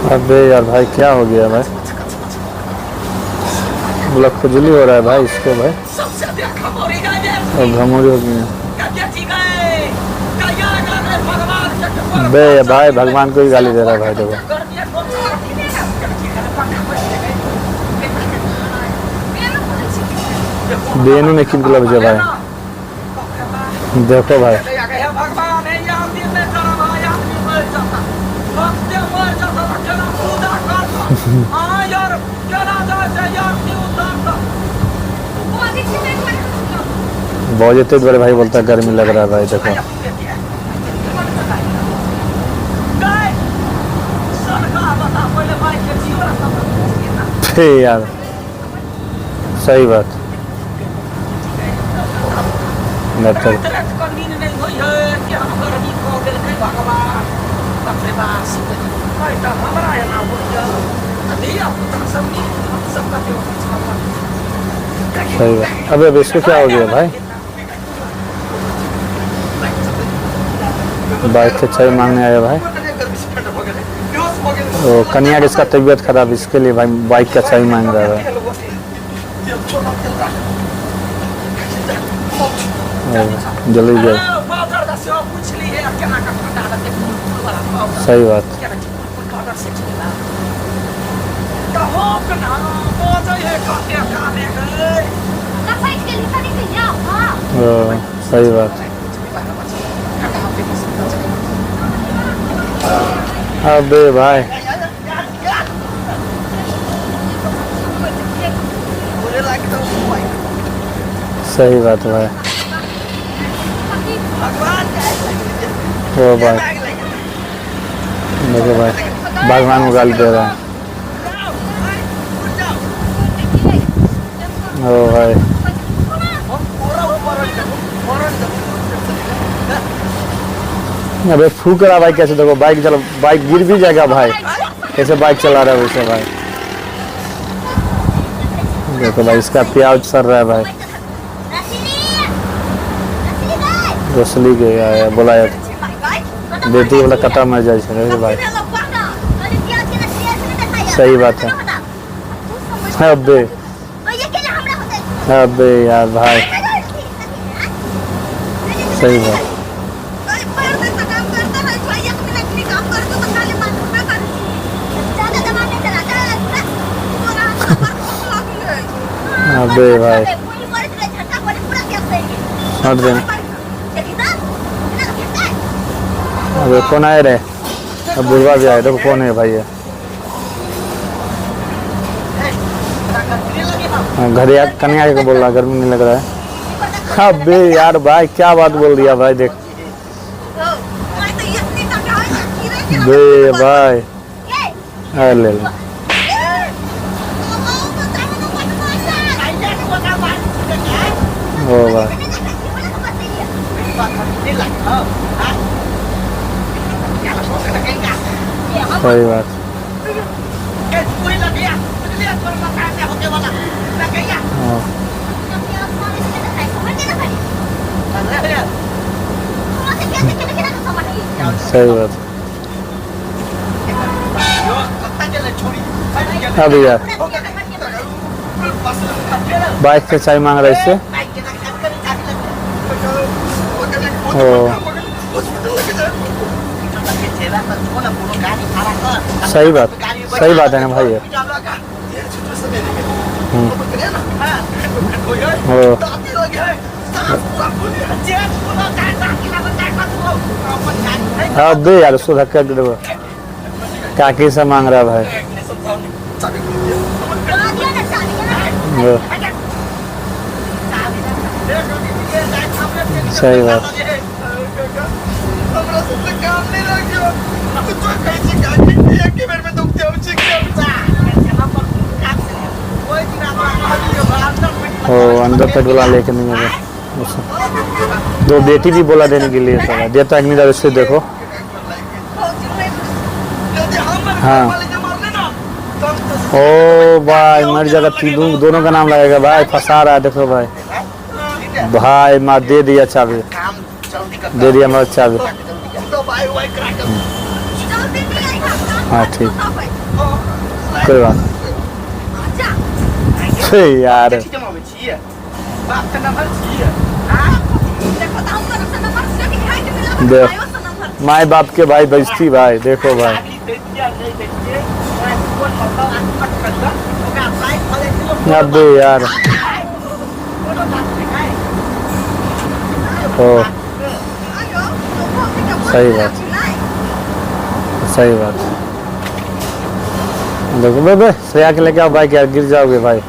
अबे यार भाई क्या हो गया भाई, ब्लॉक खुजली हो रहा है भाई इसको भाई, और घमोरी हो गई है। बे भाई भगवान को ही गाली दे रहा है भाई, देखो बेनू ने किन गुलाब जो भाई, देखो भाई बहुत तेज बड़े भाई बोलता है गर्मी लग रहा है भाई, देखो यार सही बात सही बात। अबे अब इसको क्या हो गया भाई, बाइक के चाय मांगने आया भाई, तो कन्या इसका तबीयत खराब, इसके लिए भाई बाइक का चाय मांग रहा है भाई। जल्दी जाओ, सही बात। सही बात। अबे भाई सही बात भाई, ओ भाई देखो भाई भगवान को गाली दे रहा है, ओ भाई अबे फूक रहा भाई, कैसे देखो बाइक चलो, बाइक गिर भी जाएगा भाई, कैसे बाइक चला रहा है वैसे भाई, देखो भाई इसका प्याज सर रहा है भाई, रोसली गया है बोलाया बेटी वाला कटा मर जाए भाई, सही बात है। अबे अबे यार भाई सही बात, अबे भाई हट देना। अबे कौन आए रे, अब बुढ़वा भी आए, देखो कौन है भाई, ये घरे कन्या को बोल रहा, गर्मी नहीं लग रहा है। अबे यार भाई क्या बात बोल दिया भाई, देख बे भाई, ले ले ओ भाई सही बात। सही बात। अभी यार बाइक से चाय मांग रहा है इससे, ओ सही बात है ना भाई, अबे यार उसको धक्का दे दो, काकी से मांग रहा भाई, सही बात। ओ अंदर तक बुला लेके नहीं है, दो बेटी भी बोला देने के लिए था, देता नहीं था उससे, देखो हाँ ओ भाई मर जाएगा, दोनों का नाम लगेगा भाई, फंसा रहा है देखो भाई, भाई माँ दे दिया चाबी, दे दिया मेरा चाबी, हाँ ठीक। कोई बात नहीं यार। देख माए बाप के भाई बेइज्जती भाई, देखो भाई। अबे यार ओ सही बात, सही बात। देखो बे श्रेया के लेके आओ बाइक यार, गिर जाओगे भाई।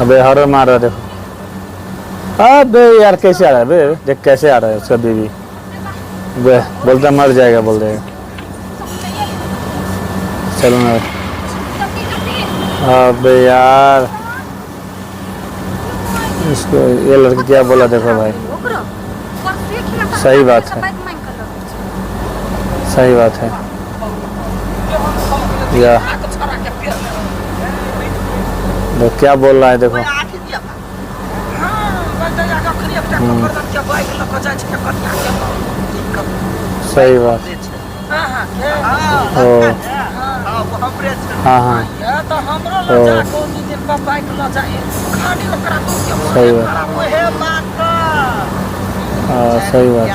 अबे हर मार रहा देखो। अबे यार कैसे आ रहा है बे, देख कैसे आ रहा है उसका बीवी। बे बोलता मर जाएगा, बोल देगा। चलो ना। अबे यार इसको ये लड़की क्या बोला देखो भाई। सही बात है, सही बात है या देखो क्या बोल रहा है देखो। सही बात। ओ हाँ हाँ ओ सही बात। हाँ सही बात,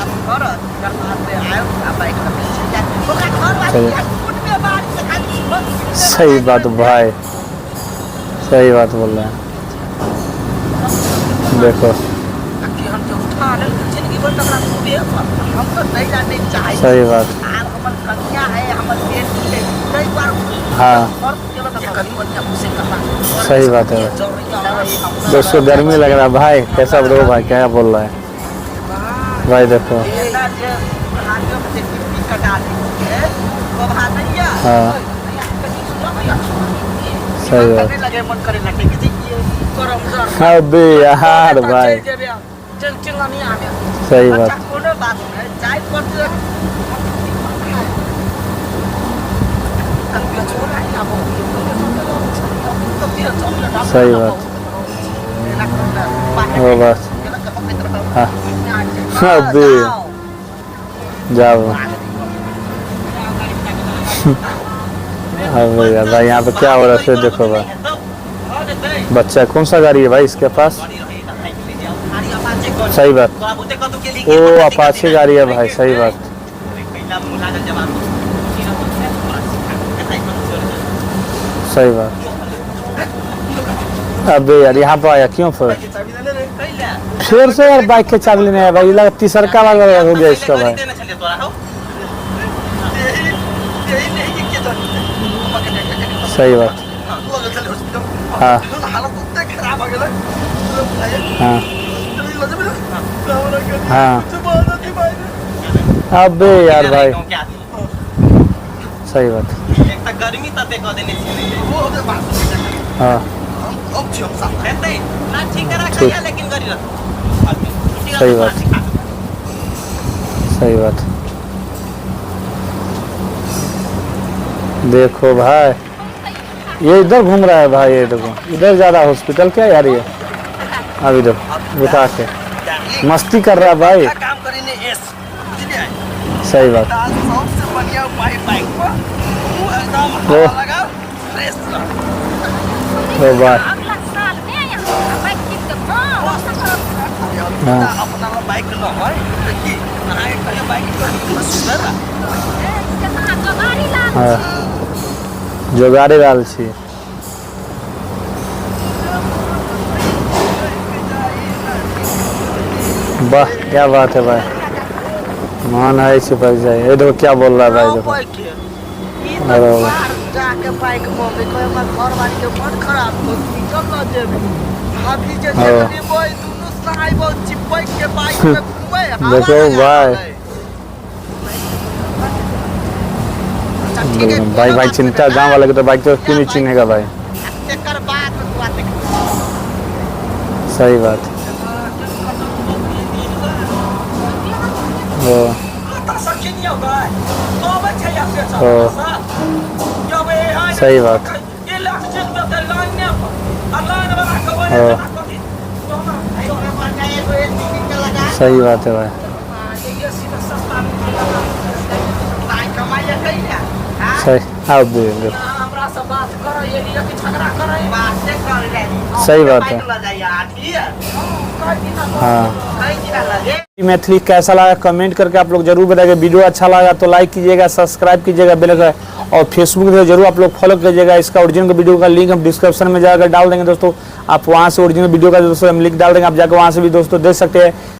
सही बात भाई, सही बात बोल रहे हैं। देखो सही बात। हाँ सही बात है दोस्तों। गर्मी लग रहा है भाई, कैसा ब्रो भाई क्या बोल रहा है भाई। देखो हाँ सही बात। अबे यार भाई सही बात। सही बात वो बस। हाँ अबे जाओ। अबे यार भाई यहाँ पे क्या हो रहा है फिर देखो भाई। बच्चा कौन सा गाड़ी है भाई इसके पास। सही बात। ओ अपाचे गाड़ी है भाई, सही बात। सही बात। अबे यार यहाँ पे आया क्यों फिर से यार बाइक के चाबी लेने आया भाई। लगा तीसरका बार हो गया इसका भाई। सही बात। हाँ हाँ हाँ अबे यार भाई सही बात। हाँ सही बात, सही बात। देखो भाई ये इधर घूम रहा है भाई, ये देखो इधर जा रहा है हॉस्पिटल क्या यार ये। अभी देखो बुता के मस्ती कर रहा है भाई। सही बात। ओ भाई हाँ जोगाड़ी लाल छी। वाह क्या बात है भाई, मान है छुपक जाए। ये देखो क्या बोल रहा है भाई। देखो अरे जाके बाइक में देखो हमर घर वाली के मन खराब हो चल न जेबे अभी जे देखनी बोय दुनु सहाय बहुत चिपक के बाइक में घूमे। देखो भाई भाई भाई चिंता गांव वाले के तो बाइक तो क्यों नहीं चिन्हेगा भाई। एकर बाद बात सही बात। ओ सही बात। सही बात है भाई। है, आओ देंगे। हमरा से बात करो, ये लिए कि झगड़ा करे, बात से कर रहे। सही बात है। हाँ मैथिली कैसा लगा कमेंट करके आप लोग जरूर बताइए। वीडियो अच्छा लगा तो लाइक कीजिएगा, सब्सक्राइब कीजिएगा, बेल आइकन, और फेसबुक पे जरूर आप लोग फॉलो कीजिएगा। इसका ओरिजिनल वीडियो का लिंक हम डिस्क्रिप्शन में जाकर डाल देंगे दोस्तों, आप वहां से ओरिजिनल वीडियो का दोस्तों हम लिंक डाल देंगे, आप जाकर वहां से भी दोस्तों देख सकते हैं।